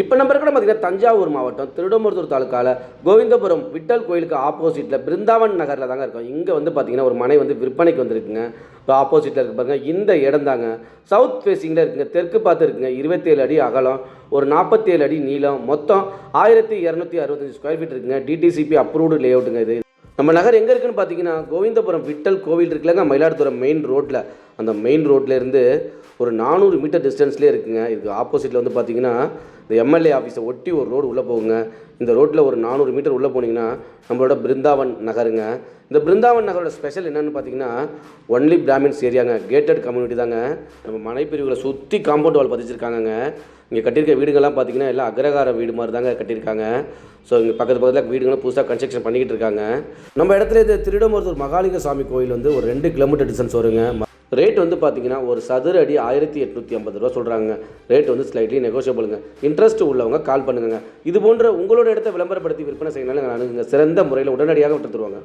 இப்போ நம்ம இருக்கிற பார்த்தீங்கன்னா தஞ்சாவூர் மாவட்டம் திருடமருத்தூர் தாலுக்காவில் கோவிந்தபுரம் விட்டல் கோயிலுக்கு ஆப்போசிட்டில் பிருந்தாவன் நகரில் தாங்க இருக்கும். இங்கே வந்து பார்த்தீங்கன்னா ஒரு மனை வந்து விற்பனைக்கு வந்துருக்குங்க. இப்போ ஆப்போசிட்டில் இருக்கு பாருங்க, இந்த இடம் தாங்க. சவுத் ஃபேஸிங்கில் இருக்குங்க, தெற்கு பார்த்து இருக்குங்க. 27 அடி அகலம், ஒரு 47 அடி நீளம், மொத்தம் 1265 ஸ்கொயர் ஃபீட் இருக்குங்க. டிடிசிபி அப்ரூவ்டு லே அவுட்டுங்க இது. நம்ம நகர் எங்கே இருக்குன்னு பார்த்தீங்கன்னா கோவிந்தபுரம் விட்டல் கோவில் இருக்குல்லங்க, மயிலாடுதுறை மெயின் ரோட்டில். அந்த மெயின் ரோட்லேருந்து ஒரு 400 மீட்டர் டிஸ்டன்ஸ்லேயே இருக்குங்க. இதுக்கு ஆப்போசிட்டில் வந்து பார்த்தீங்கன்னா இந்த எம்எல்ஏ ஆஃபீஸை ஒட்டி ஒரு ரோடு உள்ளே போகுங்க. இந்த ரோட்டில் ஒரு 400 மீட்டர் உள்ளே போனீங்கன்னா நம்மளோட பிருந்தாவன் நகருங்க. இந்த பிருந்தாவன் நகரோட ஸ்பெஷல் என்னென்னு பார்த்தீங்கன்னா ஒன்லி பிராமின்ஸ் ஏரியாங்க, கேட்டட் கம்யூனிட்டி தாங்க. நம்ம மனைப்பிரிவுகளை சுற்றி காம்பவுண்ட் வால் பதிச்சிருக்காங்கங்க. இங்கே கட்டியிருக்க வீடுகள்லாம் பார்த்தீங்கன்னா எல்லாம் அக்ரகார வீடு மாதிரி தாங்க கட்டியிருக்காங்க. ஸோ இங்கே பக்கத்தில் வீடுகளும் புதுசாக கன்ஸ்ட்ரக்ஷன் பண்ணிக்கிட்டு இருக்காங்க. நம்ம இடத்துல இந்த திருடமருத்தூர் மகாலிங்க சாமி கோயில் வந்து ஒரு 2 கிலோமீட்டர் டிஸ்டன்ஸ் வருங்க. ரேட் வந்து பார்த்தீங்கன்னா ஒரு சதுர அடி 1850 ரூபா சொல்கிறாங்க. ரேட் வந்து ஸ்லைட்லி நெகோஷியபிளுங்க. இன்ட்ரெஸ்ட் உள்ளவங்க கால் பண்ணுங்க. இது போன்ற உங்களோட இடத்த விளம்பரப்படுத்தி விற்பனை செய்யணும்னாலும் அணுகுங்க. சிறந்த முறையில் உடனடியாக விட்டு தருவாங்க.